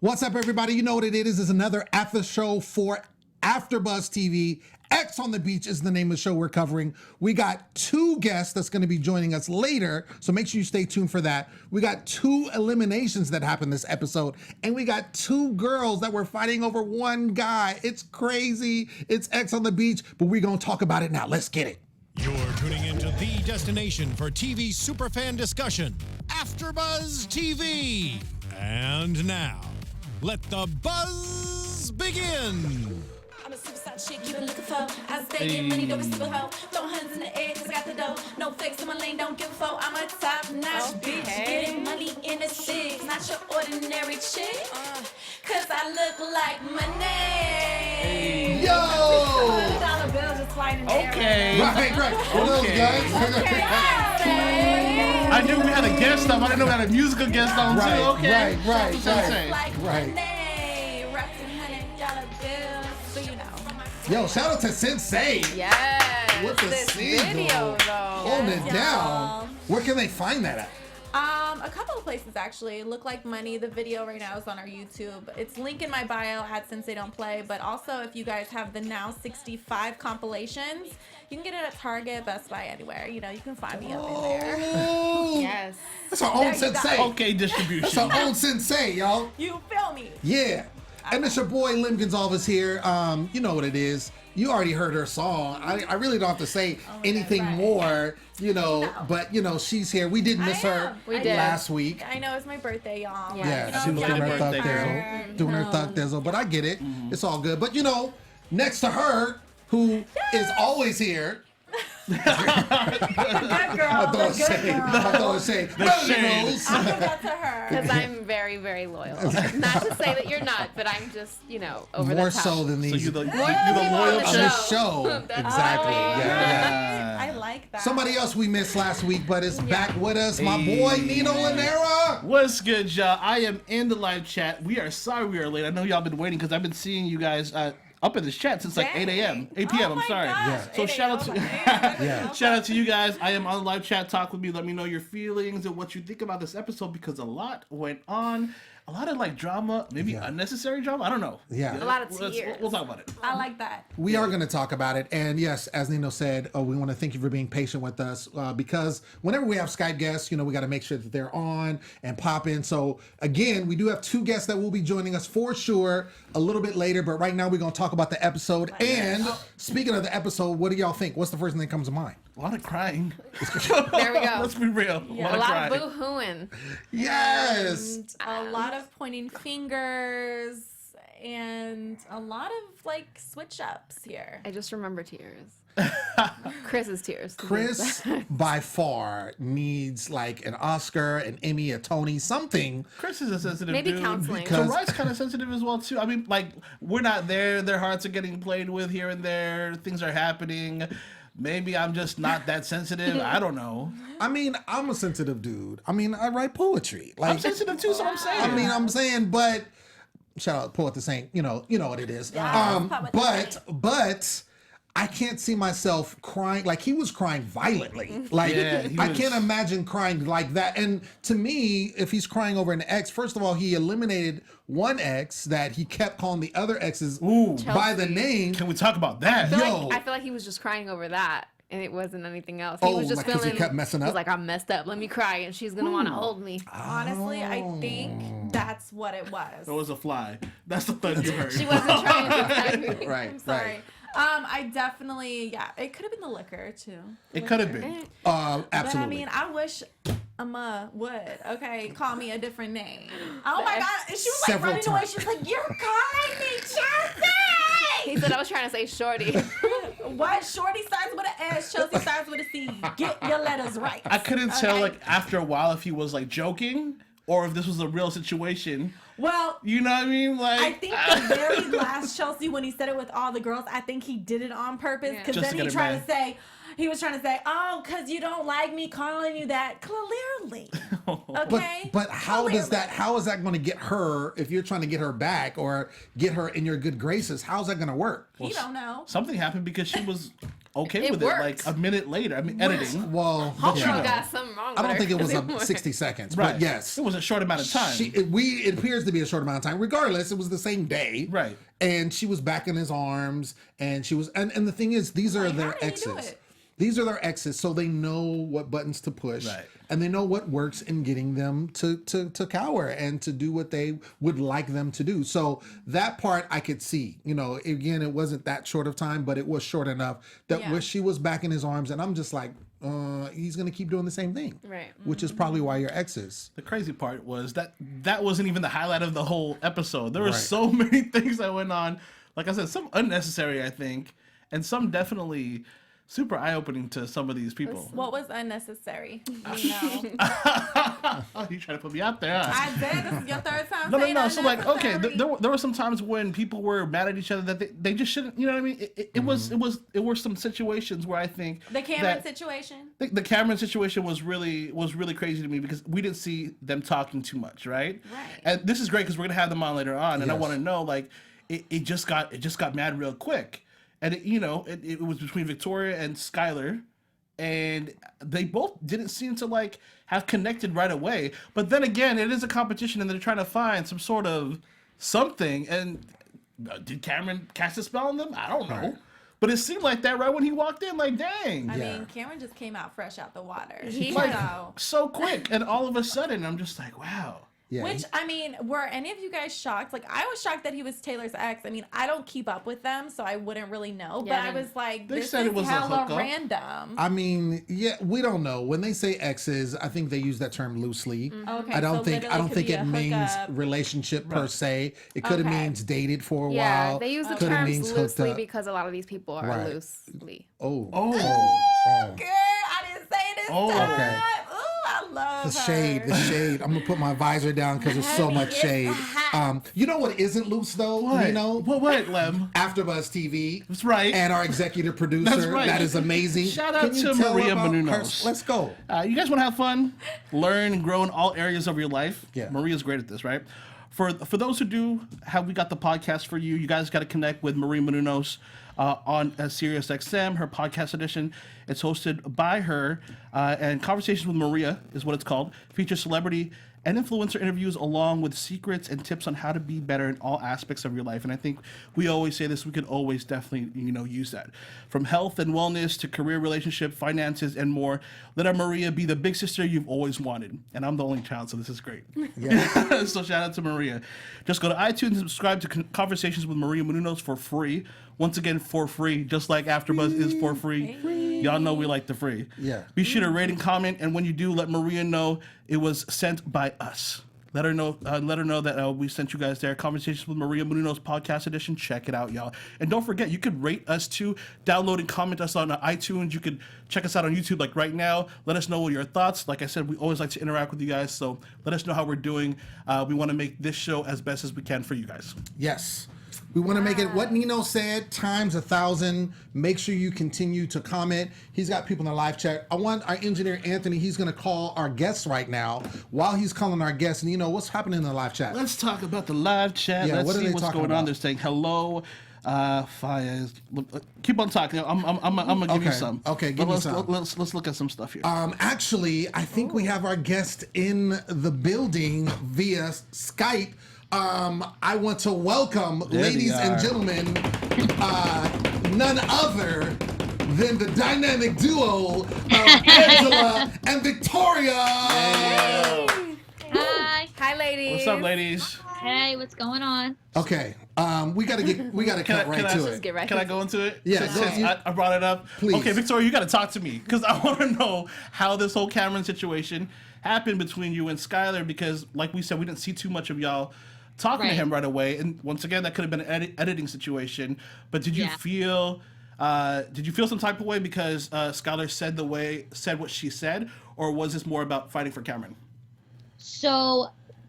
What's up, everybody? You know what it is. It's another after show for AfterBuzz TV. X on the Beach is the name of the show we're covering. We got two guests that's going to be joining us later, so make sure you stay tuned for that. We got two eliminations that happened this episode, and we got two girls that were fighting over one guy. It's crazy. It's X on the Beach, but we're going to talk about it now. Let's get it. You're tuning into the destination for TV superfan discussion, AfterBuzz TV. And now, let the buzz begin. I'm a superstar chick you been looking for. I stay getting money, don't be super hoe. Throw hands in the air, cause I got the dough. No fakes in my lane, don't give a fuck. I'm a top-notch bitch. Getting money in the six, not your ordinary chick. Cause I look like money. Yo! $100 bills just flying in the air. Okay. Right. One of those guys. I knew we had a guest on. I didn't know we had a musical guest on too. Okay. Right. Like money. Repping $100 bills, so you know. Yo, shout out to Sensei. Yes. With the this sizzle. video, though. Hold it down. Where can they find that at? A couple of places actually. Look Like Money. The video right now is on our YouTube. It's linked in my bio at Sensei Don't Play. But also, if you guys have the Now 65 compilations, you can get it at Target, Best Buy, anywhere. You know, you can find me up in there. Yes. That's our own There you go. Sensei. Okay, distribution. That's our own Sensei, y'all. You feel me? Yeah. And it's your boy Lem Gonsalves here. You know what it is. You already heard her song. I really don't have to say anything right. more, No. but she's here. We did miss her We did. last week. I know it's my birthday, y'all. Yeah. Yeah, she was doing her thug thizzle. Doing her thug thizzle, but I get it. It's all good. But next to her, who is always here. Good girl. I thought Good girl. say The shade. I'll give that to her. Because I'm very, very loyal. Not to say that you're not, but I'm just, over more the top. so than So these. you're the More loyal people on on chick? this show. That's Exactly. right. Yeah. I like that. Somebody else we missed last week, but is back with us. My boy Nino Llanera. What's good, y'all? I am in the live chat. We are sorry we are late. I know y'all been waiting because I've been seeing you guys up in this chat since like 8 a.m. 8 p.m. Oh I'm my sorry. gosh, So 8 shout out to a.m. shout out to you guys. I am on the live chat. Talk with me. Let me know your feelings and what you think about this episode because a lot went on. A lot of like drama, maybe unnecessary drama. I don't know. Yeah. A lot of tears. We'll talk about it. I like that. We are going to talk about it. And yes, as Nino said, we want to thank you for being patient with us because whenever we have Skype guests, we got to make sure that they're on and pop in. So again, we do have two guests that will be joining us for sure a little bit later. But right now we're going to talk about the episode. And speaking of the episode, what do y'all think? What's the first thing that comes to mind? A lot of crying. There we go. Let's be real. A A lot lot of of crying. boo-hooing. Yes. A lot of pointing fingers and a lot of like switch ups here. I just remember tears. Chris's tears. Chris, by far, needs like an Oscar, an Emmy, a Tony, something. Chris is a sensitive Maybe dude. counseling. Because- Ryan's kind of sensitive as well too. I mean, like we're not there. Their hearts are getting played with here and there. Things are happening. Maybe I'm just not that sensitive. I don't know. I mean, I'm a sensitive dude. I mean, I write poetry. Like, I'm sensitive too, so I'm saying. I mean, I'm saying, but shout out poet the saint. You know what it is. Yes, poet the But I can't see myself crying. Like he was crying violently. Like Yeah, he I was. can't imagine crying like that. And to me, if he's crying over an ex, first of all, he eliminated one ex that he kept calling the other exes by the name. Can we talk about that? I feel like he was just crying over that. And it wasn't anything else. He was just like 'cause feeling. he kept messing up? He's like, I'm messed up. Let me cry, and she's gonna want to hold me. Honestly, I think that's what it was. It was a fly. That's the thud you heard. She wasn't trying to protect me. Right, I'm sorry. I definitely, it could have been the liquor too. It could have been. Absolutely. But I mean, I wish would, call me a different name. Oh my God. And she was like Several running away. times. She was like, you're calling me Chelsea! He said I was trying to say shorty. What? Shorty starts with an S, Chelsea starts with a C. Get your letters right. I couldn't tell Okay? like after a while if he was like joking or if this was a real situation. Well, You know what I mean? Like I think the very last Chelsea, when he said it with all the girls, I think he did it on purpose. Because Just then to he get tried mad. to say, he was trying to say, oh, because you don't like me calling you that. Clearly. Okay? But how is Clearly. that going to get her, if you're trying to get her back or get her in your good graces, how's that going to work? You don't know. something happened because she was okay It with worked. it. Like a minute later, I mean, editing. Well, Girl yeah. got something wrong with I don't her, think it was 'cause 60 seconds, Right. but yes. It was a short amount of time. It appears to be a short amount of time. Regardless, it was the same day. Right. And she was back in his arms, and she was, and the thing is, these are Like, their how did he do exes. it? These are their exes, so they know what buttons to push, Right. and they know what works in getting them to cower and to do what they would like them to do. So that part I could see. You know, again, it wasn't that short of time, but it was short enough that Yeah. where she was back in his arms, and I'm just like, he's gonna keep doing the same thing, Right. which is probably why your exes. The crazy part was that wasn't even the highlight of the whole episode. There were Right. so many things that went on. Like I said, some unnecessary, I think, and some definitely super eye-opening to some of these people. What was unnecessary? You know. Oh, you trying to put me out there, huh? I did. This is your third time No. saying So like, okay, unnecessary. there were some times when people were mad at each other that they just shouldn't. You know what I mean? It were some situations where I think The Cameron that situation. the Cameron situation was really crazy to me because we didn't see them talking too much, right? Right. And this is great because we're gonna have them on later on, and I Yes. want to know like it just got mad real quick, and it was between Victoria and Skylar. And they both didn't seem to like have connected right away. But then again, it is a competition, and they're trying to find some sort of something. And did Cameron cast a spell on them? I don't know. Right. But it seemed like that right when he walked in. Like, dang, I Yeah. mean, Cameron just came out fresh out the water. He like So- so quick. And all of a sudden, I'm just like, wow. Yeah. Which, I mean, were any of you guys shocked? Like, I was shocked that he was Taylor's ex. I mean, I don't keep up with them, so I wouldn't really know. Yeah, but I I mean, was like, they this said is it was a hella hookup. random. I mean, yeah, we don't know. When they say exes, I think they use that term loosely. Okay, I don't so think literally could be it a means hookup. relationship per se. It could have Okay. means dated for a Yeah, while. they use the Coulda terms means hooked loosely up. because a lot of these people are Right. loosely. Oh, Oh. Girl, I didn't say this Oh, time. okay. Ooh, I love the her. shade, the shade. I'm gonna put my visor down because there's so much shade. You know what isn't loose though? What? You know, What, Lem? AfterBuzz TV. That's right. And our executive producer. That's right. That is amazing. Shout out Can you to tell Maria about her? Menounos. Let's go. You guys want to have fun, learn, and grow in all areas of your life? Yeah. Maria's great at this, right? For those who do, we got the podcast for you. You guys got to connect with Maria Menounos on Sirius XM, her podcast edition. It's hosted by her, and Conversations with Maria is what it's called. Features celebrity and influencer interviews along with secrets and tips on how to be better in all aspects of your life. And I think we always say this, we could always definitely, use that. From health and wellness to career, relationship, finances, and more. Let our Maria be the big sister you've always wanted. And I'm the only child, so this is great. Yeah. So shout out to Maria. Just go to iTunes and subscribe to Conversations with Maria Menounos for free. Once again, for free, just like AfterBuzz is for free. Y'all know we like the free. Yeah. Be sure to rate and comment, and when you do, let Maria know it was sent by us. Let her know. That we sent you guys there. Conversations with Maria Menounos podcast edition. Check it out, y'all. And don't forget, you could rate us too. Download and comment us on iTunes. You could check us out on YouTube, like right now. Let us know what your thoughts. Like I said, we always like to interact with you guys. So let us know how we're doing. We want to make this show as best as we can for you guys. Yes. We want to make it what Nino said times 1,000. Make sure you continue to comment. He's got people in the live chat. I want our engineer, Anthony, he's going to call our guests right now. While he's calling our guests, Nino, what's happening in the live chat? Let's talk about the live chat. Yeah, Let's what are see they what's talking going on. about? They're saying hello. Fires. Keep on talking. I'm gonna give you Okay. some. Okay, give me let's, some. Let's look at some stuff here. Actually, I think we have our guest in the building via Skype. I want to welcome, There ladies they and are. gentlemen, none other than the dynamic duo of Angela and Victoria. Hi. Hi, ladies. What's up, ladies? Hey, what's going on? Okay, we gotta cut right to it. get right Can I go into it? Yeah, Since, go since ahead. I brought it up. Please. Okay, Victoria, you got to talk to me because I want to know how this whole Cameron situation happened between you and Skylar. Because, like we said, we didn't see too much of y'all talking to Right. him right away. And once again, that could have been an editing situation. But did you Yeah. feel? Did you feel some type of way because Skylar said what she said, or was this more about fighting for Cameron? So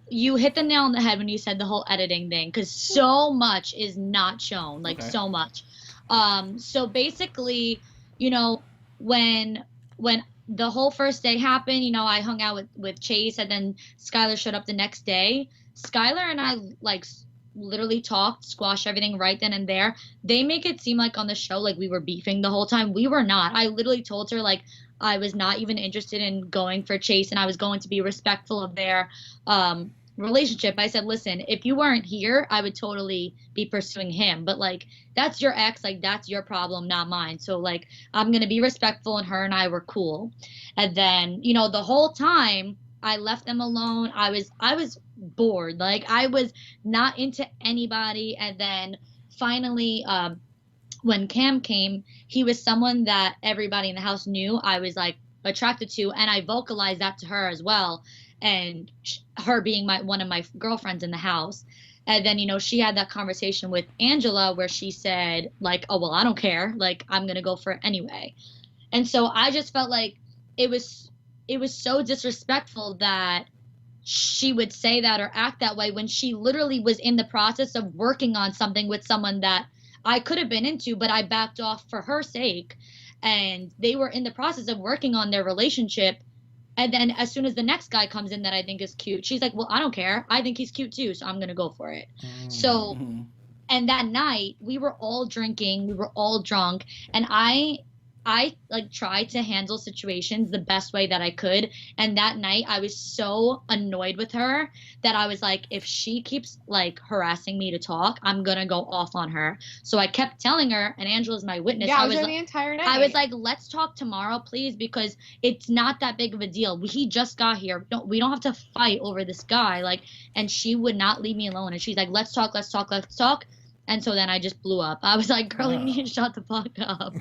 you hit the nail on the head when you said the whole editing thing, because so much is not shown, like Okay. so much. So basically, when the whole first day happened, I hung out with Chase, and then Skylar showed up the next day. Skylar and I literally talked, squashed everything right then and there. They make it seem like on the show like we were beefing the whole time. We were not. I literally told her like I was not even interested in going for Chase, and I was going to be respectful of their relationship. I said, listen, if you weren't here, I would totally be pursuing him, but like that's your ex, like that's your problem, not mine. So like I'm gonna be respectful, and her and I were cool. And then, you know, the whole time I left them alone. I was bored. Like I was not into anybody. And then finally, when Cam came, he was someone that everybody in the house knew I was like attracted to, and I vocalized that to her as well. And her being one of my girlfriends in the house. And then, you know, she had that conversation with Angela where she said like, oh, well, I don't care. Like, I'm going to go for it anyway. And so I just felt like it was so disrespectful that she would say that or act that way when she literally was in the process of working on something with someone that I could have been into, but I backed off for her sake. And they were in the process of working on their relationship. And then as soon as the next guy comes in that I think is cute, she's like, well, I don't care. I think he's cute too, so I'm going to go for it. So, and that night we were all drinking, we were all drunk, and I like tried to handle situations the best way that I could. And that night I was so annoyed with her that I was like, if she keeps like harassing me to talk, I'm gonna go off on her. So I kept telling her, and Angela's my witness. Yeah, I was there the entire night. I was like, let's talk tomorrow, please, because it's not that big of a deal. He just got here. We don't have to fight over this guy. Like, and she would not leave me alone. And she's like, let's talk, let's talk, let's talk. And so then I just blew up. I was like, girl, you need to shut the fuck up.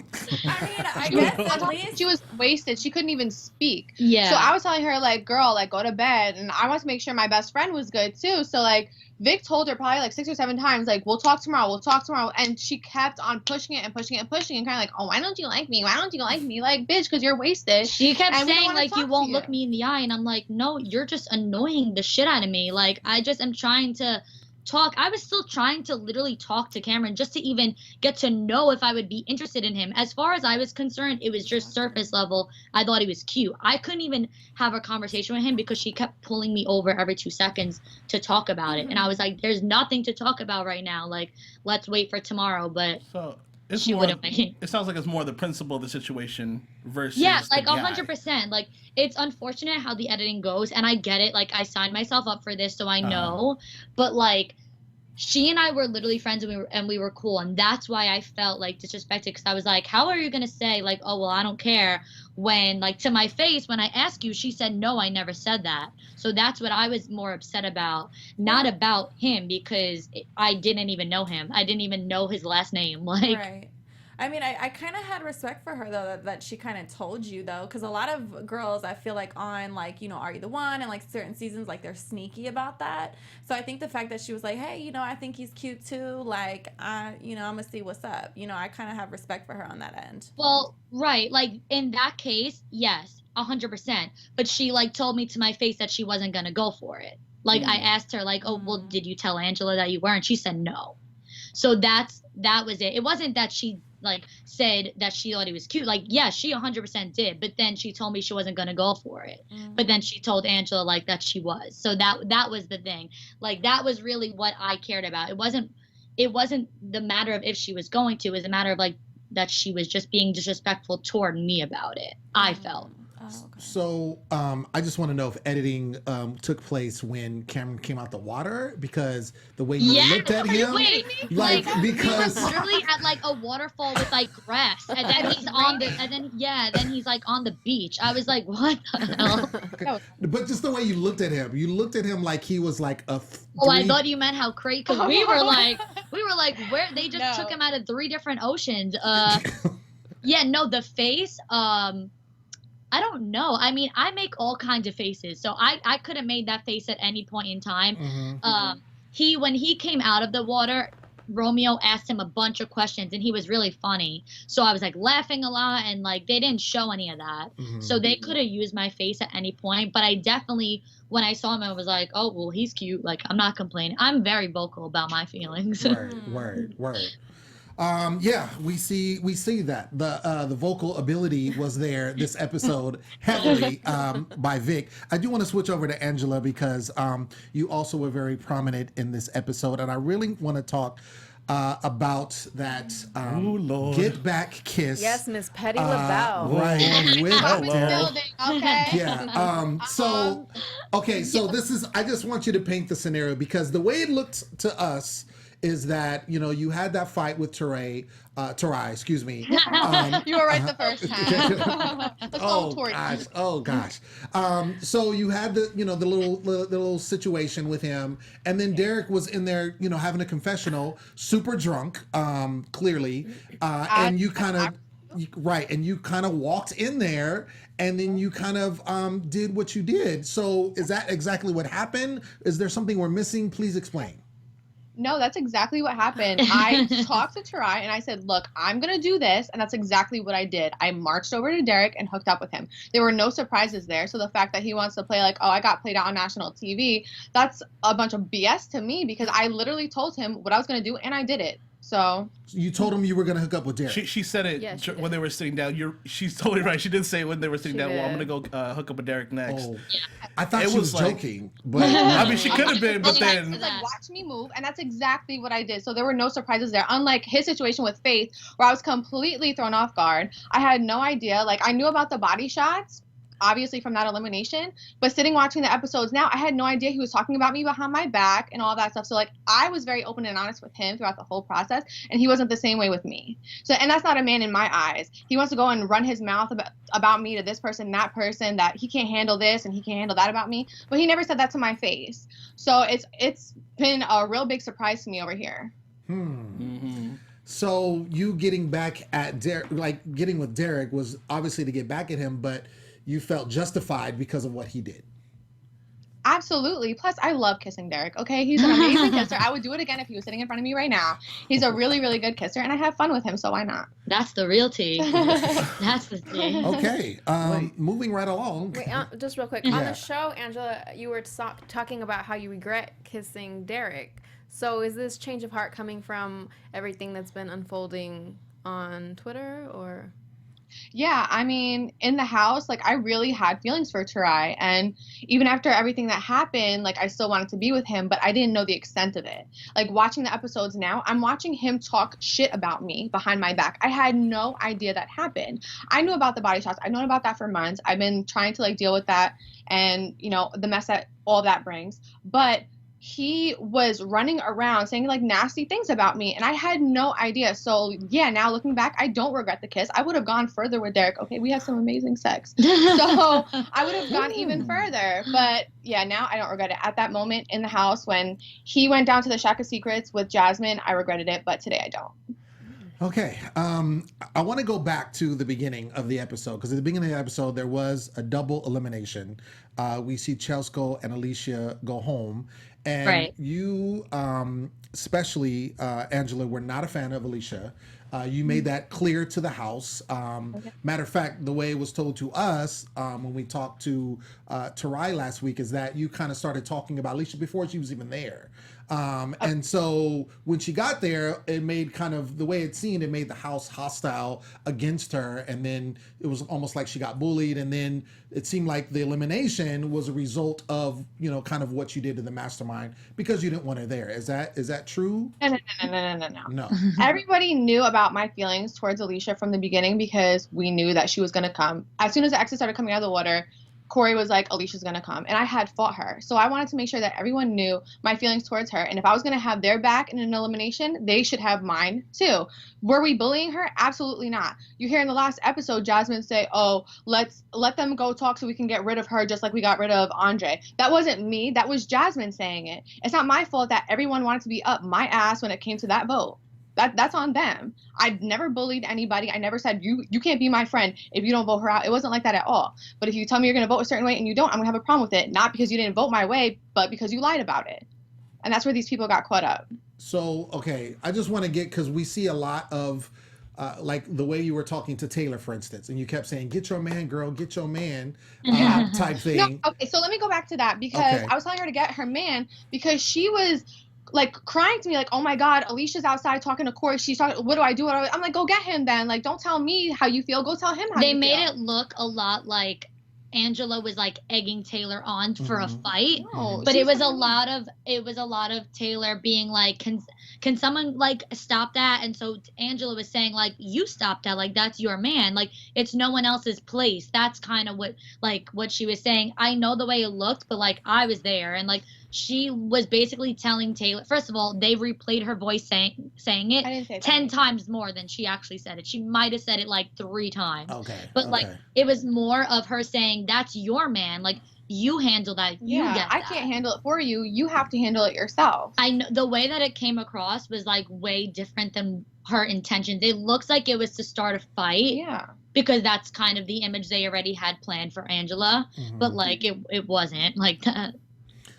I mean, I guess at least she was wasted. She couldn't even speak. Yeah. So I was telling her, like, girl, like, go to bed. And I wanted to make sure my best friend was good, too. So, like, Vic told her probably, like, 6 or 7 times, like, we'll talk tomorrow, we'll talk tomorrow. And she kept on pushing it and pushing it and pushing it and kind of like, oh, why don't you like me? Why don't you like me? Like, bitch, because you're wasted. She kept and saying, like, you won't look me in the eye. And I'm like, no, you're just annoying the shit out of me. Like, I just am trying to talk. I was still trying to literally talk to Cameron just to even get to know if I would be interested in him. As far as I was concerned, it was just surface level. I thought he was cute. I couldn't even have a conversation with him because she kept pulling me over every 2 seconds to talk about it. And I was like, there's nothing to talk about right now. Like, let's wait for tomorrow. But so it's she more, wouldn't wait. It sounds like it's more the principle of the situation versus like the guy. 100%. Like, it's unfortunate how the editing goes, and I get it. Like, I signed myself up for this, so I know. But like, she and I were literally friends, and we were cool, and that's why I felt like disrespected, because I was like, how are you gonna say like, oh well, I don't care, when like to my face when I asked you, she said no, I never said that. So that's what I was more upset about, not about him, because I didn't even know him. I didn't even know his last name. Like, right. I mean, I kind of had respect for her, though, that she kind of told you, though, because a lot of girls, I feel like, on, like, you know, Are You the One, and, like, certain seasons, like, they're sneaky about that. So I think the fact that she was like, hey, you know, I think he's cute, too, like, you know, I'm going to see what's up. You know, I kind of have respect for her on that end. Well, right. Like, in that case, yes, 100%. But she, like, told me to my face that she wasn't going to go for it. Like, I asked her, like, oh, well, did you tell Angela that you were? And she said no. So that was it. It wasn't that she like said that she thought he was cute. Like, yeah, she 100% did, but then she told me she wasn't gonna go for it. But then she told Angela like that she was. So that was the thing. Like, that was really what I cared about. It wasn't the matter of if she was going to. It was a matter of like that she was just being disrespectful toward me about it. I felt. Oh, okay. So I just want to know if editing took place when Cameron came out the water, because the way you looked at him, like because he was literally at like a waterfall with like grass, and then he's on the, then he's like on the beach. I was like, what the hell? Okay. But just the way you looked at him like he was like a. Oh, I thought you meant how crazy, because we were like, where they just took him out of 3 different oceans. Yeah, no, the face. I don't know. I mean, I make all kinds of faces, so I could have made that face at any point in time. When he came out of the water, Romeo asked him a bunch of questions, and he was really funny. So I was like laughing a lot, and like they didn't show any of that. So they could have used my face at any point, but I definitely, when I saw him, I was like, oh, well, he's cute. Like, I'm not complaining. I'm very vocal about my feelings. Word. Yeah, we see that the vocal ability was there this episode heavily by Vic. I do want to switch over to Angela because you also were very prominent in this episode, and I really want to talk about that get back kiss. Yes, Miss Petty LaBelle. Right, with Building, okay. Yeah. So this is. I just want you to paint the scenario because the way it looked to us is that you had that fight with Terai, excuse me. You were right the first time. Oh gosh. So you had the little situation with him, and then Derek was in there, having a confessional, super drunk, clearly, and you kind of. Right, and you kind of walked in there, and then you kind of did what you did. So is that exactly what happened? Is there something we're missing? Please explain. No, that's exactly what happened. I talked to Terai and I said, look, I'm going to do this. And that's exactly what I did. I marched over to Derek and hooked up with him. There were no surprises there. So the fact that he wants to play like, oh, I got played out on national TV, that's a bunch of BS to me because I literally told him what I was going to do and I did it. So you told him you were going to hook up with Derek. She said it when they were sitting down. She's totally right. She did say it when they were sitting down. Well, I'm going to go hook up with Derek next. Oh. I thought she was joking, but I mean, she could have been. But then like, watch me move, and that's exactly what I did. So there were no surprises there. Unlike his situation with Faith, where I was completely thrown off guard. I had no idea. Like I knew about the body shots, obviously from that elimination, but sitting watching the episodes now, I had no idea he was talking about me behind my back and all that stuff. So like I was very open and honest with him throughout the whole process, and he wasn't the same way with me. So, and that's not a man in my eyes. He wants to go and run his mouth about me to this person, that person, that he can't handle this and he can't handle that about me, but he never said that to my face. So it's been a real big surprise to me over here. Mm-hmm. So you getting back at Derek, like getting with Derek, was obviously to get back at him, but you felt justified because of what he did. Absolutely. Plus, I love kissing Derek. Okay, he's an amazing kisser. I would do it again if he was sitting in front of me right now. He's a really, really good kisser, and I have fun with him, so why not? That's the real tea. That's the tea. Okay, moving right along. Wait, just real quick. On the show, Angela, you were talking about how you regret kissing Derek. So is this change of heart coming from everything that's been unfolding on Twitter, or? Yeah, I mean, in the house, like, I really had feelings for Terai. And even after everything that happened, like, I still wanted to be with him, but I didn't know the extent of it. Like, watching the episodes now, I'm watching him talk shit about me behind my back. I had no idea that happened. I knew about the body shots. I've known about that for months. I've been trying to, like, deal with that and, the mess that all that brings. But he was running around saying like nasty things about me and I had no idea. So yeah, now looking back, I don't regret the kiss. I would have gone further with Derek. Okay, we have some amazing sex. So I would have gone even further. But yeah, now I don't regret it. At that moment in the house when he went down to the Shack of Secrets with Jasmine, I regretted it, but today I don't. Okay, I want to go back to the beginning of the episode because at the beginning of the episode there was a double elimination. We see Chelsko and Alicia go home, and you, especially Angela, were not a fan of Alicia. You made that clear to the house. Matter of fact, the way it was told to us when we talked to Terai last week is that you kind of started talking about Alicia before she was even there. And so when she got there, it made kind of the way it seemed, it made the house hostile against her. And then it was almost like she got bullied. And then it seemed like the elimination was a result of, kind of what you did to the mastermind because you didn't want her there. Is that true? No. Everybody knew about my feelings towards Alicia from the beginning because we knew that she was going to come. As soon as the exes started coming out of the water, Corey was like, Alicia's going to come. And I had fought her. So I wanted to make sure that everyone knew my feelings towards her. And if I was going to have their back in an elimination, they should have mine too. Were we bullying her? Absolutely not. You hear in the last episode, Jasmine say, oh, let's let them go talk so we can get rid of her just like we got rid of Andre. That wasn't me. That was Jasmine saying it. It's not my fault that everyone wanted to be up my ass when it came to that vote. That's on them. I never bullied anybody. I never said you can't be my friend if you don't vote her out. It wasn't like that at all. But if you tell me you're going to vote a certain way and you don't, I'm going to have a problem with it. Not because you didn't vote my way, but because you lied about it. And that's where these people got caught up. So, okay, I just want to because we see a lot of like the way you were talking to Taylor, for instance, and you kept saying, get your man, girl, get your man type thing. No, okay, so let me go back to that because I was telling her to get her man because she was like crying to me, like, oh my God, Alicia's outside talking to Corey. She's talking, what do I do? I'm like, go get him then. Like, don't tell me how you feel. Go tell him how you feel. They made it look a lot like Angela was like egging Taylor on for a fight, but it was a lot of Taylor being like, can someone like stop that? And so Angela was saying like, you stop that, like that's your man, like it's no one else's place. That's kind of what she was saying. I know the way it looked, but like I was there, and like she was basically telling Taylor. First of all, they replayed her voice saying it I didn't say 10 times more than she actually said it. She might have said it like 3 times. Okay. But like it was more of her saying, that's your man. Like you handle that. You get that. I can't handle it for you. You have to handle it yourself. I know the way that it came across was like way different than her intentions. It looks like it was to start a fight. Yeah. Because that's kind of the image they already had planned for Angela. But like it wasn't like that.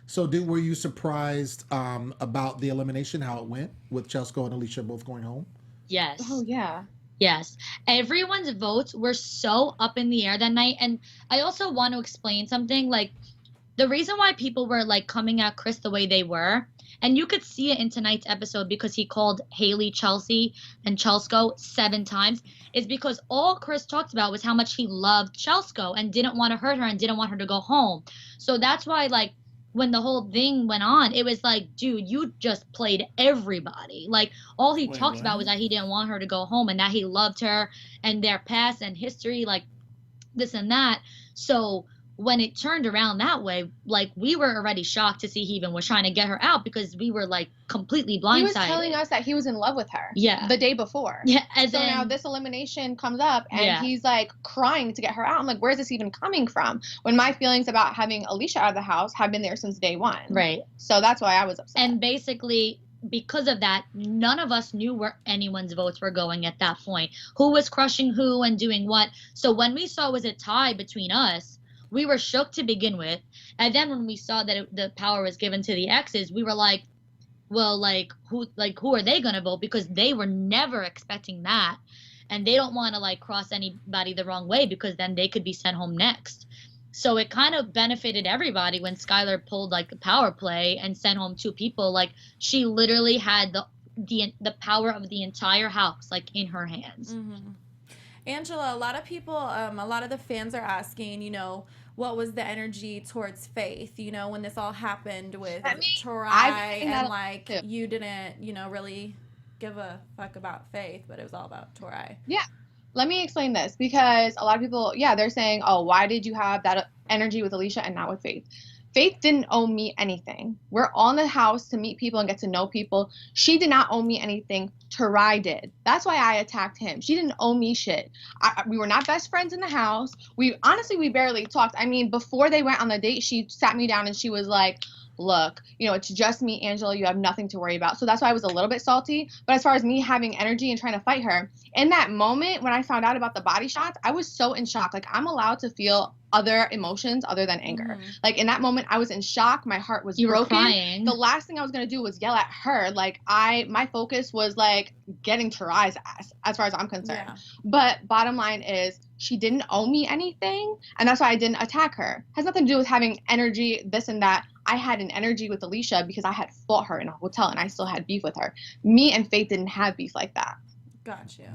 So were you surprised about the elimination, how it went with Chelsea and Alicia both going home? Yes. Oh, yeah. Yes. Everyone's votes were so up in the air that night. And I also want to explain something. Like, the reason why people were, like, coming at Chris the way they were, and you could see it in tonight's episode because he called Haley Chelsea and Chelsko 7 times, is because all Chris talked about was how much he loved Chelsko and didn't want to hurt her and didn't want her to go home. So that's why, like, when the whole thing went on, it was like, dude, you just played everybody. Like, all he talked about was that he didn't want her to go home and that he loved her and their past and history, like this and that. So when it turned around that way, like, we were already shocked to see he even was trying to get her out because we were, like, completely blindsided. He was telling us that he was in love with her. Yeah. The day before. Yeah. And so then, now this elimination comes up and he's, like, crying to get her out. I'm like, where's this even coming from? When my feelings about having Alicia out of the house have been there since day one. Right. So that's why I was upset. And basically, because of that, none of us knew where anyone's votes were going at that point. Who was crushing who and doing what. So when we saw it was a tie between us, we were shook to begin with. And then when we saw that the power was given to the exes, we were like, well, who are they going to vote? Because they were never expecting that. And they don't want to, like, cross anybody the wrong way because then they could be sent home next. So it kind of benefited everybody when Skylar pulled, like, the power play and sent home 2 people. Like, she literally had the power of the entire house, like, in her hands. Angela, a lot of people, a lot of the fans are asking, you know, what was the energy towards Faith, you know, when this all happened with Tarai, and, like, you didn't, you know, really give a fuck about Faith, but it was all about Tarai. Yeah. Let me explain this, because a lot of people, they're saying, oh, why did you have that energy with Alicia and not with Faith? Faith didn't owe me anything. We're all in the house to meet people and get to know people. She did not owe me anything. Tarai did. That's why I attacked him. She didn't owe me shit. We were not best friends in the house. We barely talked. I mean, before they went on the date, she sat me down and she was like, look, you know, it's just me, Angela. You have nothing to worry about. So that's why I was a little bit salty. But as far as me having energy and trying to fight her, in that moment when I found out about the body shots, I was so in shock. Like, I'm allowed to feel other emotions other than anger. Like, in that moment, I was in shock. My heart was broken. Were crying. The last thing I was going to do was yell at her. Like, my focus was, like, getting Tarai's ass, as far as I'm concerned. Yeah. But bottom line is, she didn't owe me anything, and that's why I didn't attack her. Has nothing to do with having energy, this and that. I had an energy with Alicia because I had fought her in a hotel, and I still had beef with her. Me and Faith didn't have beef like that. Got you.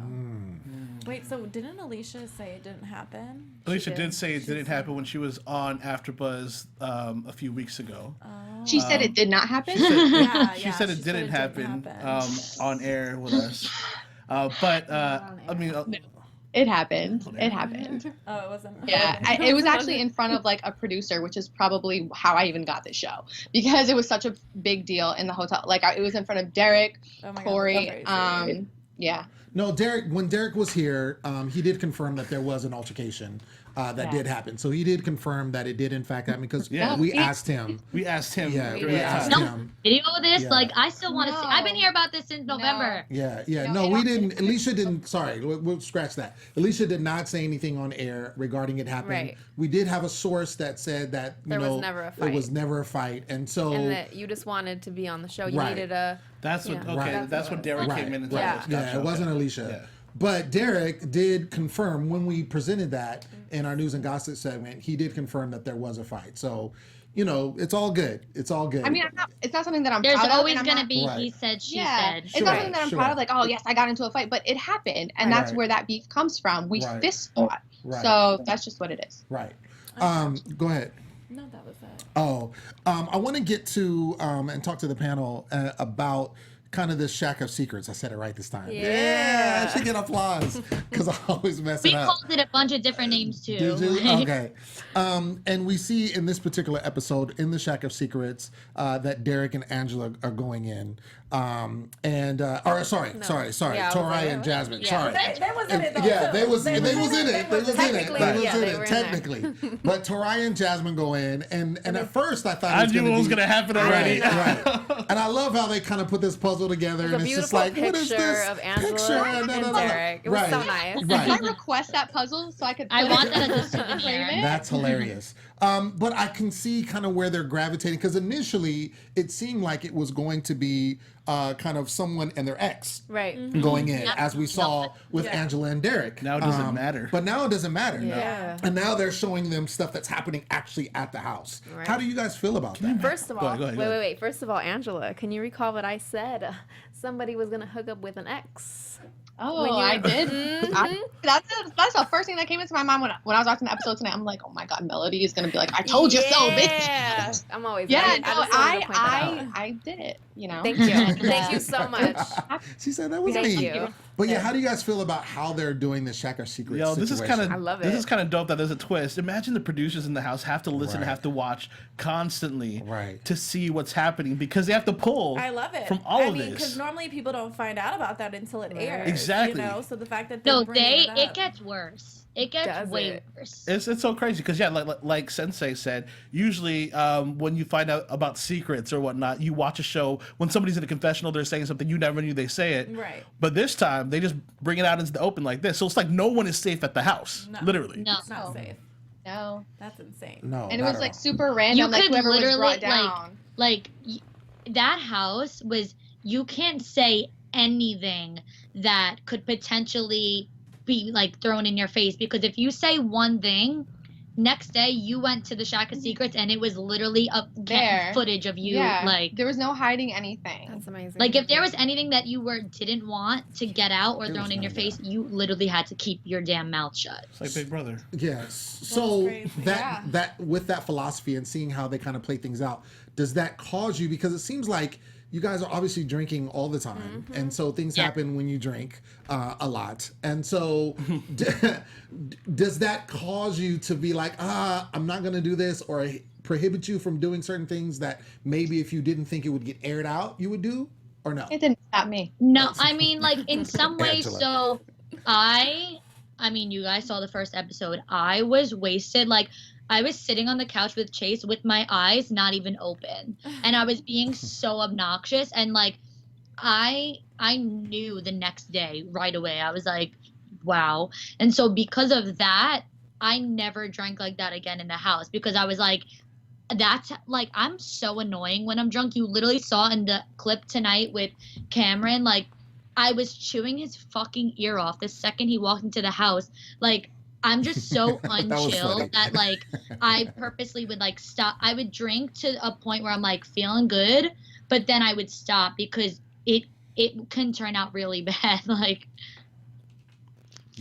Wait, so didn't Alicia say it didn't happen? Alicia did say it didn't happen when she was on AfterBuzz a few weeks ago. She said it did not happen? She said it didn't happen on air with us. I mean... It happened. It happened. Oh, it wasn't. Yeah, it was actually in front of, like, a producer, which is probably how I even got the show, because it was such a big deal in the hotel. Like, it was in front of Derek, Corey. Yeah. No, when Derek was here, he did confirm that there was an altercation that did happen. So he did confirm that it did in fact happen, because we asked him. We asked him. Yeah, we asked him. Video of this? Yeah. Like, I still want to see. I've been here about this since November. Yeah. No, we didn't. Alicia didn't. Sorry, we'll scratch that. Alicia did not say anything on air regarding it happening. Right. We did have a source that said that there was never a fight. It was never a fight, and so. And that you just wanted to be on the show. You needed a. That's what. Okay, that's what Derek came in and told us. Yeah, it wasn't Alicia. Yeah. But Derek did confirm when we presented that in our news and gossip segment. He did confirm that there was a fight. So, you know, it's all good. It's all good. I mean, it's not something that I'm There's proud of. always and I'm gonna not- be Right. he said, she Yeah, said. it's Sure, not something that I'm sure. proud of. Like, oh yes, I got into a fight, but it happened, and that's Right. where that beef comes from. We Right. fist fought, Right. so that's just what it is. Right. Go ahead. No, that was it. Oh, I want to get to and talk to the panel about kind of this Shack of Secrets. I said it right this time. Yeah. I should get applause because I always mess We it up. called it a bunch of different names too. Did you? Okay. And we see in this particular episode in the Shack of Secrets that Derek and Angela are going in. Sorry, Yeah, I was Torai like, and Jasmine. yeah. Sorry. They was in it though. Yeah, too. they was in it. They was in it. Technically, They was yeah, in they it, were in there. technically. But Torai and Jasmine go in, and at first I thought I it knew what was be- going to happen already. Right. And I love how they kind of put this puzzle together, It was and a it's just beautiful like, what is picture this of Angela picture? and Derek. It was Right. so nice. Can I Right. request that puzzle so I could? I put want it- that as a frame souvenir. it? That's hilarious. But I can see kind of where they're gravitating because initially it seemed like it was going to be kind of someone and their ex Right. going in, as we saw with Angela and Derek. Now it doesn't matter. But now it doesn't matter. Yeah. And now they're showing them stuff that's happening actually at the house. Right. How do you guys feel about that? First of all, ahead, go ahead. wait. First of all, Angela, can you recall what I said? Somebody was gonna hook up with an ex. Oh, When you- I did. Mhm. That's the first thing that came into my mind when I was watching the episode tonight. I'm like, oh my god, Melody is gonna be like, I told you so, bitch. Yeah. I'm always Yeah, right. no, just wanted to point that out. I did it. You know. Thank you. Thank you so much. She said that was Thank me. you. But yeah, how do you guys feel about how they're doing the Shack of Secrets Yo, this is kind of I love this it. is kind of dope that there's a twist. Imagine the producers in the house have to listen, Right. have to watch constantly, Right. to see what's happening because they have to pull. I love it. from all of because this. normally people don't find out about that until it airs. Exactly. You know, so the fact that No, bringing it up- gets worse. It gets Does way it? worse. It's so crazy because like Sensei said, usually when you find out about secrets or whatnot, you watch a show when somebody's in a confessional, they're saying something you never knew they say it. Right. But this time they just bring it out into the open like this, so it's like no one is safe at the house, No. literally. No. It's not safe. No. That's insane. No, And it not was at like all. super random. Like could whoever was literally, brought down. That house was, you can't say anything that could potentially be like thrown in your face, because if you say one thing, next day you went to the Shack of Secrets and it was literally There. footage of you, yeah. like There was no hiding anything. That's amazing. if there was anything that you didn't want to get out or It thrown was in your gonna face, you literally had to keep your damn mouth shut. It's like Big Brother. Yes. So crazy. that with that philosophy and seeing how they kind of play things out, does that cause you, because it seems like you guys are obviously drinking all the time, and so things Yeah. happen when you drink a lot, and so does that cause you to be like, I'm not going to do this, or prohibit you from doing certain things that maybe if you didn't think it would get aired out, you would do, or no? It didn't stop me. No, I mean, like, in some ways, Angela. so I mean, you guys saw the first episode. I was wasted. Like, I was sitting on the couch with Chase with my eyes not even open. And I was being so obnoxious. And, like, I knew the next day right away. I was like, wow. And so because of that, I never drank like that again in the house, because I was like, that's like, I'm so annoying when I'm drunk. You literally saw in the clip tonight with Cameron, like, I was chewing his fucking ear off the second he walked into the house. Like, I'm just so was funny. unchilled that like I purposely would like stop. I would drink to a point where I'm like feeling good, but then I would stop because it can turn out really bad. Like,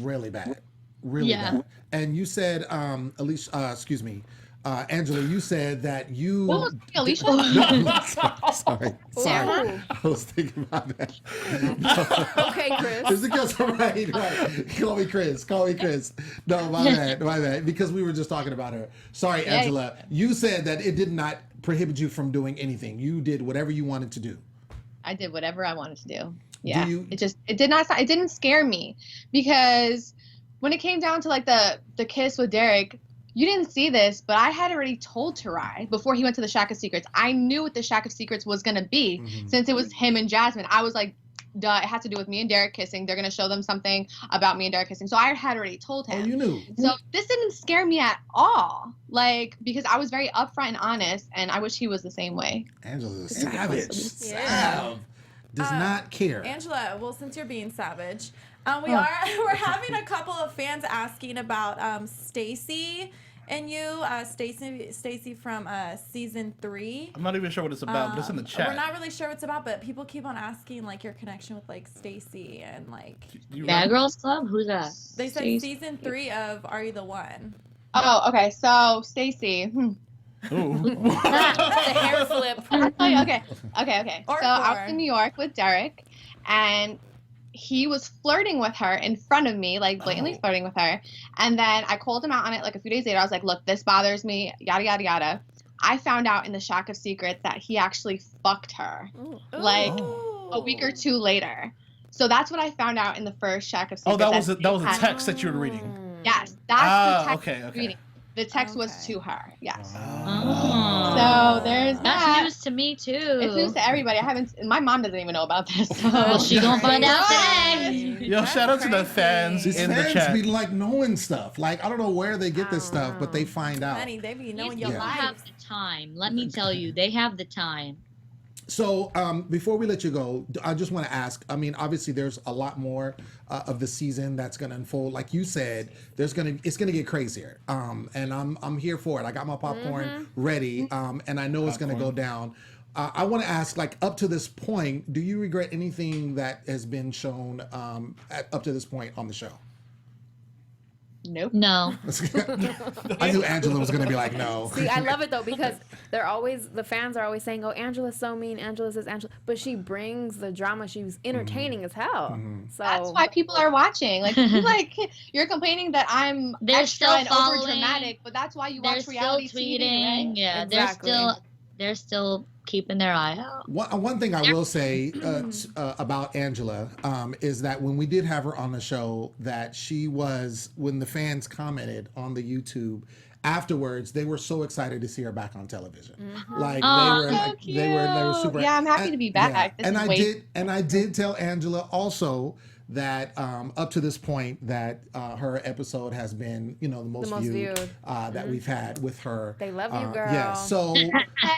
Really bad, really Yeah. bad. And you said, Alicia, excuse me, Angela, you said that you. What was it, Alicia? No, sorry. Ooh. I was thinking about that. Okay, Chris. It's because right. Call me Chris. No, my bad. Because we were just talking about her. Sorry, Yeah. Angela. You said that it did not prohibit you from doing anything. You did whatever you wanted to do. I did whatever I wanted to do. Yeah. you- It didn't scare me, because when it came down to like the kiss with Derek, you didn't see this, but I had already told Tarai before he went to the Shack of Secrets. I knew what the Shack of Secrets was gonna be, since it was him and Jasmine. I was like, duh, it has to do with me and Derek kissing. They're gonna show them something about me and Derek kissing. So I had already told Oh, him. you knew. So this didn't scare me at all, like, because I was very upfront and honest, and I wish he was the same way. Angela's a savage. Yeah. Sav. Does not care. Angela, well, since you're being savage, we're having a couple of fans asking about Stacy And you, Stacy from season 3. I'm not even sure what it's about, but it's in the chat. We're not really sure what it's about, but people keep on asking like your connection with like Stacy and like. Bad Girls Club? Who's that? They said Stacey? season 3 of Are You the One? Oh, okay. So Stacy. Ooh. The hair flip. Oh, yeah, okay. Or So I was four. in New York with Derek, and he was flirting with her in front of me, like blatantly flirting with her. And then I called him out on it like a few days later. I was like, look, this bothers me, yada, yada, yada. I found out in the Shack of Secrets that he actually fucked her like a week or two later. So that's what I found out in the first Shack of Secrets. Oh, that was a text that you were reading. Yes, that's the text okay. I was reading. The text was to her, yes. Oh. So there's That's that. news to me too. It's news to everybody. My mom doesn't even know about this. So. Well, she gonna find out today. Yo, shout out to the fans These in the fans chat. be like knowing stuff. Like I don't know where they get this stuff, but they find out. Honey, they be knowing These your people life. have the time. Let me tell you, they have the time. So before we let you go, I just want to ask. I mean, obviously, there's a lot more of the season that's going to unfold. Like you said, it's going to get crazier. And I'm here for it. I up my popcorn ready, and I know it's going to go down. I want to ask, like, up to this point, do you regret anything that has been shown up to this point on the show? Nope. No. I knew Angela was going to be like, no. See, I love it though because the fans are always saying, "Oh, Angela's so mean. Angela says Angela," but she brings the drama. She's entertaining as hell. So That's why people are watching. Like you're complaining that I'm They're extra still and over following. dramatic, but that's why you They're watch still reality tweeting. TV, right? Yeah, Exactly. they're still keeping their eye out. One thing I will say about Angela is that when we did have her on the show, that she was, when the fans commented on the YouTube afterwards, they were so excited to see her back on television. Like Aw. they were, So like, they were super. Yeah, I'm happy to be back. This And is I did tell Angela also that up to this point that her episode has been, the most viewed that we've had with her. They love you, girl. Yeah. So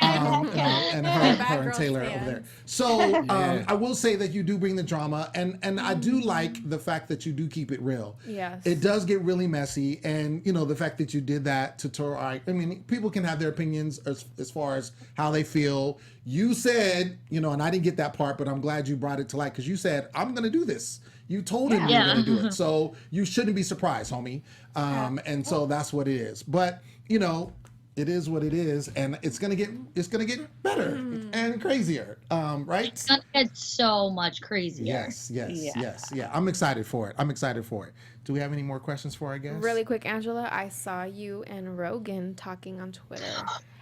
and her and Taylor over there. So I will say that you do bring the drama, and I do like the fact that you do keep it real. Yes. It does get really messy, and the fact that you did that to Tori. I mean, people can have their opinions as far as how they feel. You said, and I didn't get that part, but I'm glad you brought it to light because you said, I'm going to do this. You told him you were going to do it. So you shouldn't be surprised, homie. And so that's what it is. But, it is what it is, and it's gonna get better and crazier, right? It's gonna get so much crazier. Yes. Yeah, I'm excited for it. Do we have any more questions for our guests? Really quick, Angela, I saw you and Rogan talking on Twitter,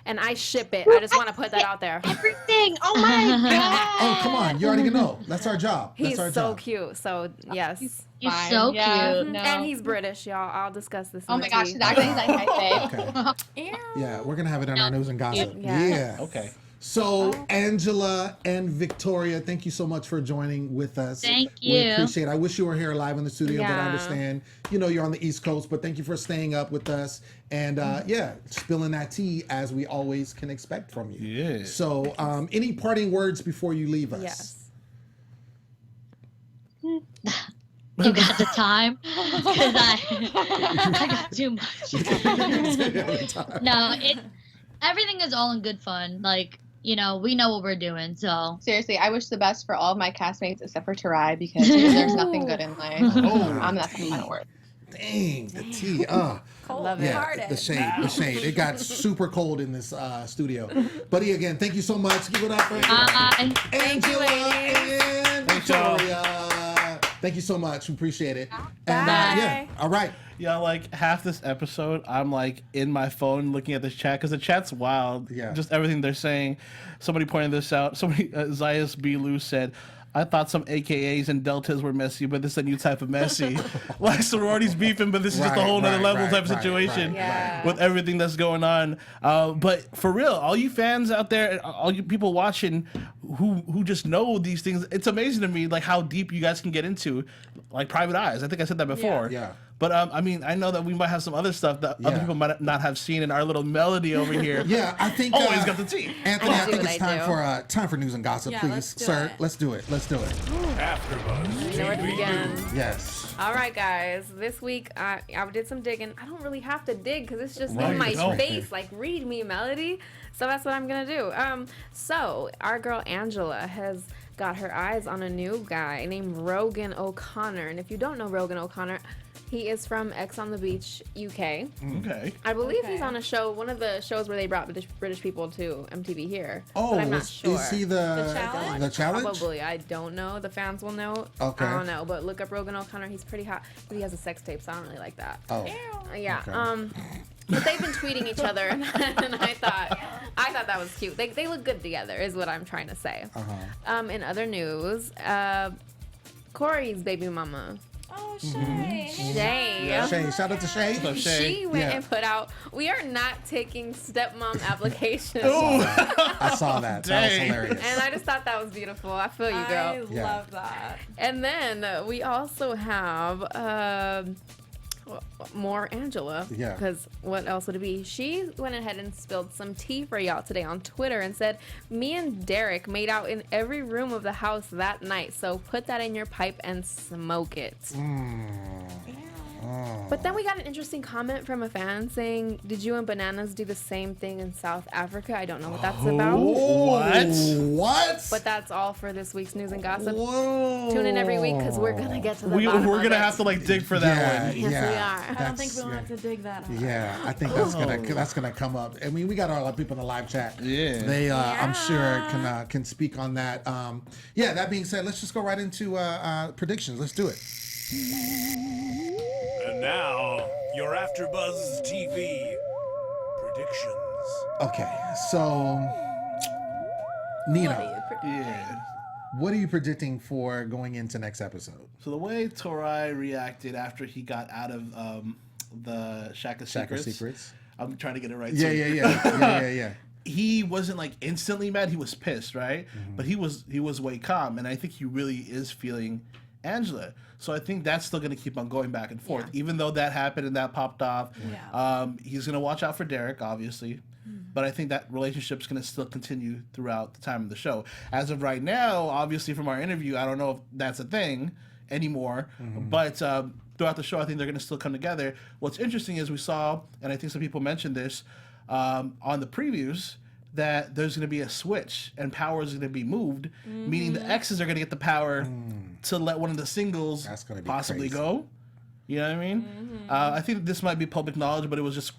and I ship it. I just want to put that out there. Everything. Oh my god. Oh, come on. You already know. That's our job. He's That's our so job. cute. So yes. He's Fine. so Yeah. cute. No. And he's British, y'all. I'll discuss this. Oh in my the gosh, tea. he's acting like my babe. Okay. Ew. Yeah, we're gonna have it on our news and gossip. Yeah. Okay. So Angela and Victoria, thank you so much for joining with us. Thank We you. appreciate it. I wish you were here live in the studio, but I Yeah. understand, you're on the East Coast, but thank you for staying up with us and spilling that tea as we always can expect from you. Yeah. So any parting words before you leave us? Yes. You got the time? Because I got too much. No, everything is all in good fun. Like, we know what we're doing, so. Seriously, I wish the best for all of my castmates except for Tarai because there's nothing good in life. I'm not gonna find a word. Dang, the tea. Cold Yeah, hearted. the shade. It got super cold in this studio. Buddy, again, thank you so much. Give it up for Angela and Victoria. Thank you so much. We appreciate it. And all right. Yeah, like half this episode, I'm like in my phone looking at this chat because the chat's wild. Yeah. Just everything they're saying. Somebody pointed this out. Somebody, Zayas B. Lou said, I thought some AKAs and deltas were messy, but this is a new type of messy. Like sororities beefing, but this is just a whole nother level type of situation with everything that's going on. But for real, all you fans out there, all you people watching who just know these things, it's amazing to me like how deep you guys can get into like Private Eyes. I think I said that before. Yeah. But I mean, I know that we might have some other stuff that other people might not have seen in our little melody over here. Yeah, I think always got the tea. Anthony, I think what it's I time for news and gossip, Yeah, please, let's do sir. it. Let's do it. Let's do it. AfterBuzz You know where to TV begin. News. Yes. All right, guys. This week I did some digging. I don't really have to dig because it's just Right, in my no. face. Like, read me, Melody. So that's what I'm gonna do. So our girl Angela has got her eyes on a new guy named Rogan O'Connor. And if you don't know Rogan O'Connor, he is from Ex on the Beach, UK. Okay. I believe he's Okay. on a show, one of the shows where they brought British people to MTV here. Oh, but I'm not sure. is he the challenge? the challenge? Probably. I don't know. The fans will know. Okay. I don't know. But look up Rogan O'Connor. He's pretty hot. But he has a sex tape, so I don't really like that. Oh, Yeah. Okay. But they've been tweeting each other, and I thought that was cute. They look good together, is what I'm trying to say. In other news, Corey's baby mama, Oh, Shay. Shay. Shay, shout out to Shay. So Shay. She went Yeah. and put out, we are not taking stepmom applications. I saw that. That was Dang. hilarious. And I just thought that was beautiful. I feel you, girl. I Yeah. love that. And then we also have more Angela. Yeah. Because what else would it be? She went ahead and spilled some tea for y'all today on Twitter and said, me and Derek made out in every room of the house that night. So put that in your pipe and smoke it. But then we got an interesting comment from a fan saying, did you and Bananas do the same thing in South Africa? I don't know what that's about. What? What? But that's all for this week's news and gossip. Whoa. Tune in every week because we're going to get to the We're bottom of gonna it. have to like dig for that one. Yes, we are. I don't think we That's- want to dig that up. Yeah, I think that's gonna come up. I mean, we got all our people in the live chat. Yeah. They, I'm sure can speak on that. Yeah. That being said, let's just go right into predictions. Let's do it. And now, your AfterBuzz TV predictions. Okay, so Nino, Yeah. what are you predicting for going into next episode? So the way Torai reacted after he got out of the Shack of Shack of Secrets. Secrets. I'm trying to get it right. Yeah, too. yeah. He wasn't like instantly mad. He was pissed, right? But he was way calm, and I think he really is feeling Angela. So I think that's still going to keep on going back and forth, even though that happened and that popped off. Yeah. He's going to watch out for Derek, obviously, but I think that relationship's going to still continue throughout the time of the show. As of right now, obviously from our interview, I don't know if that's a thing anymore, but throughout the show, I think they're going to still come together. What's interesting is we saw, and I think some people mentioned this on the previews, that there's going to be a switch and power is going to be moved, meaning the exes are going to get the power to let one of the singles That's gonna be possibly crazy. go. You know what I mean? I think this might be public knowledge, but it was just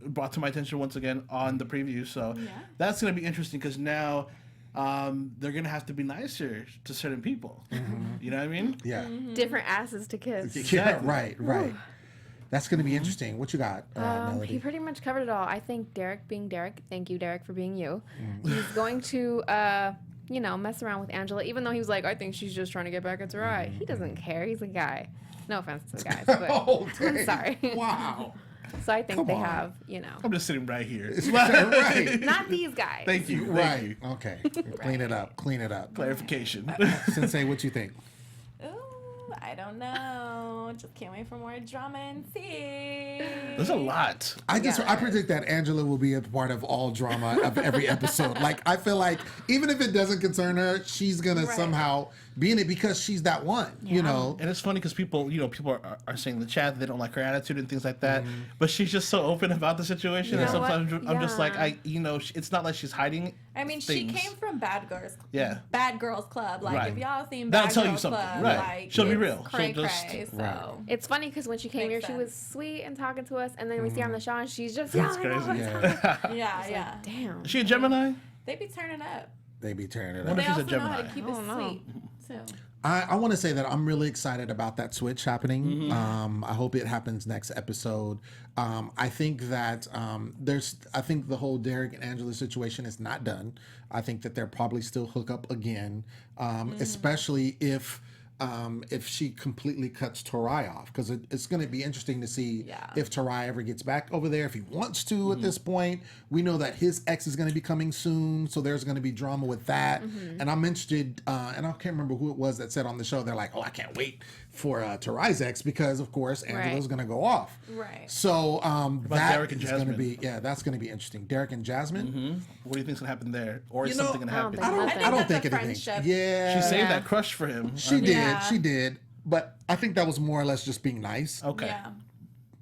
brought to my attention once again on the preview. So that's going to be interesting because now they're going to have to be nicer to certain people. You know what I mean? Yeah. Different asses to kiss. Yeah. Right. That's going to be interesting. What you got, He Melody? pretty much covered it all. I think Derek being Derek, thank you, Derek, for being you. He's going to, mess around with Angela, even though he was like, I think she's just trying to get back at Sarai. He doesn't care. He's a guy. No offense to the guys, but Oh, I'm dang. sorry. Wow. So I think Come they on. have, I'm just sitting right here. Right. not these guys. Thank you. Thank Right. you. Okay. Clean it up. Clarification. Sensei, what you think? Ooh, I don't know. Just can't wait for more drama and tea. There's a lot. I predict that Angela will be a part of all drama of every episode. Like, I feel like even if it doesn't concern her, she's gonna somehow be in it because she's that one. You know. And it's funny because people are saying in the chat that they don't like her attitude and things like that. But she's just so open about the situation. And You know what? sometimes I'm just like, Yeah. it's not like she's hiding. I mean, things. she came from Bad Girls Club. Like, Right. if y'all seen That'll Bad tell you Girls something. Club, Right. like, She'll be it's real. She'll Cray just- cray, so. Right. It's funny because when she came here, Makes she was sense. sweet and talking to us, and then we see her on the show, and she's just That's yelling all crazy. the time. Yeah. Yeah. Damn. Is she a Gemini? They be turning up. They be tearing it What up. They if she's a also know how to Gemini? keep I it don't know. sweet, too. I want to say that I'm really excited about that switch happening. I hope it happens next episode. I think that I think the whole Derek and Angela situation is not done. I think that they'll probably still hook up again, especially if if she completely cuts Tarai off, because it's going to be interesting to see if Tarai ever gets back over there, if he wants to at this point. We know that his ex is going to be coming soon, so there's going to be drama with that. And I'm interested, and I can't remember who it was that said on the show, they're like, oh, I can't wait for Tarai's ex, because of course Angela's going to go off. Right. So that Derek and is going to Jasmine? be, that's going to be interesting. Derek and Jasmine. What do you think's gonna happen there, or is something gonna happen? I don't think that's a anything. friendship. Yeah, She saved that crush for him. She did. But I think that was more or less just being nice. Okay. Yeah.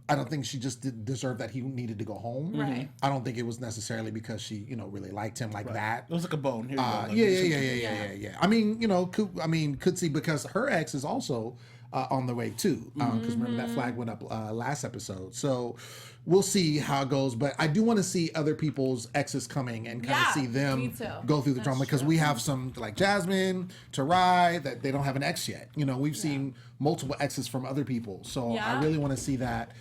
I don't think she just did deserve that he needed to go home. Right. I don't think it was necessarily because she, really liked him like that. It was like a bone. Here Yeah. I mean, could see, because her ex is also on the way too. Because remember that flag went up last episode. So we'll see how it goes. But I do want to see other people's exes coming and kind of see them go through the drama, because we have some like Jasmine, Tarai, that they don't have an ex yet. We've seen multiple exes from other people. So I really want to see that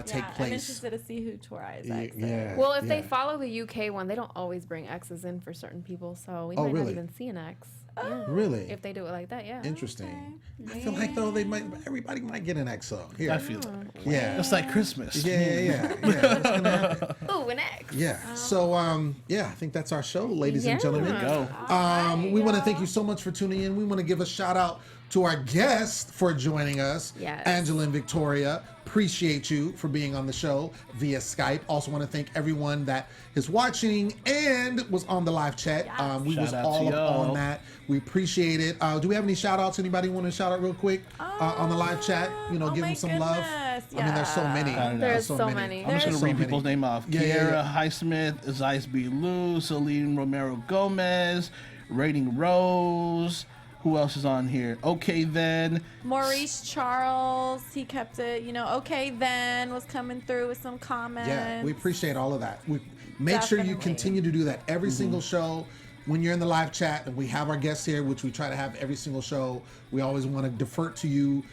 take place. I'm interested to see who Tarai's ex is. Yeah. Well, if they follow the UK one, they don't always bring exes in for certain people, so we might not even see an ex. Yeah. Really? If they do it like that, yeah. Interesting. I feel like though everybody might get an ex though. Here. I feel it. Yeah. It's like Christmas. Yeah. What's gonna happen? Ooh, an ex. Yeah. So I think that's our show, ladies and gentlemen. Go. We want to thank you so much for tuning in. We want to give a shout out to our guest for joining us, Angela and Victoria. Appreciate you for being on the show via Skype. Also want to thank everyone that is watching and was on the live chat. We was Shout out all to up y'all. on that. We appreciate it. Do we have any shout outs? Anybody want to shout out real quick on the live chat? Give them some love. I mean, there's so many. There's so many. I'm just gonna so read many. people's name off. Kiera Highsmith, Zeiss B. Lou, Celine Romero Gomez, Rating Rose. Who else is on here? Okay then. Maurice Charles, he kept it, okay then was coming through with some comments. Yeah, we appreciate all of that. We make sure you Definitely. continue to do that every single show. When you're in the live chat and we have our guests here, which we try to have every single show, we always want to defer to you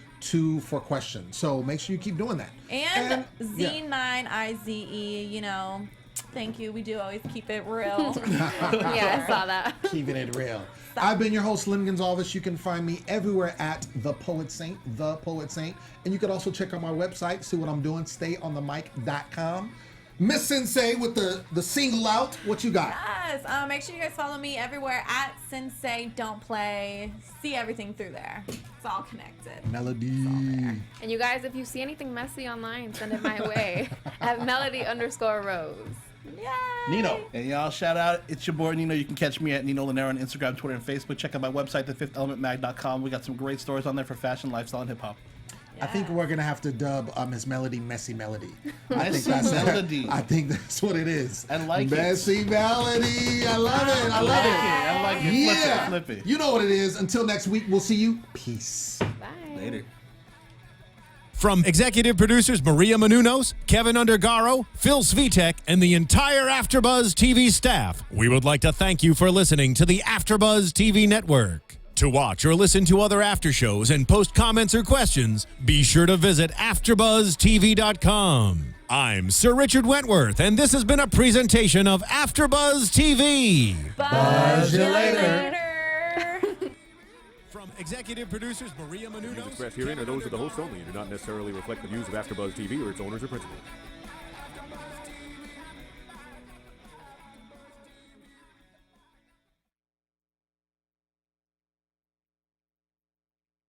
for questions. So make sure you keep doing that. And Z9IZE, thank you. We do always keep it real. Yeah, I saw that. Keeping it real. I've been your host, Lem Gonsalves. You can find me everywhere at The Poet Saint. And you can also check out my website, see what I'm doing, stayonthemic.com. Miss Sensei with the single out. What you got? Yes. Make sure you guys follow me everywhere at Sensei Don't Play. See everything through there. It's all connected. Melody. And you guys, if you see anything messy online, send it my way at Melody_Rose. Yay. Nino. And y'all, shout out. It's your boy Nino. You can catch me at Nino Llanera on Instagram, Twitter, and Facebook. Check out my website, thefifthelementmag.com. We got some great stories on there for fashion, lifestyle, and hip hop. I think we're gonna have to dub Miss Melody Messy Melody. Messy Melody. I think that's what it is. I like Messy Melody. I love it. I love it. I like it. Yeah. Flip it. You know what it is. Until next week, we'll see you. Peace. Bye. Later. From executive producers Maria Menounos, Keven Undergaro, Phil Svitek, and the entire AfterBuzz TV staff, we would like to thank you for listening to the AfterBuzz TV network. To watch or listen to other after shows and post comments or questions, be sure to visit AfterBuzzTV.com. I'm Sir Richard Wentworth, and this has been a presentation of AfterBuzz TV. Buzz you later. From executive producers Maria Views Menounos, expressed herein are those of the host only and do not necessarily reflect the views of AfterBuzz TV or its owners or principals.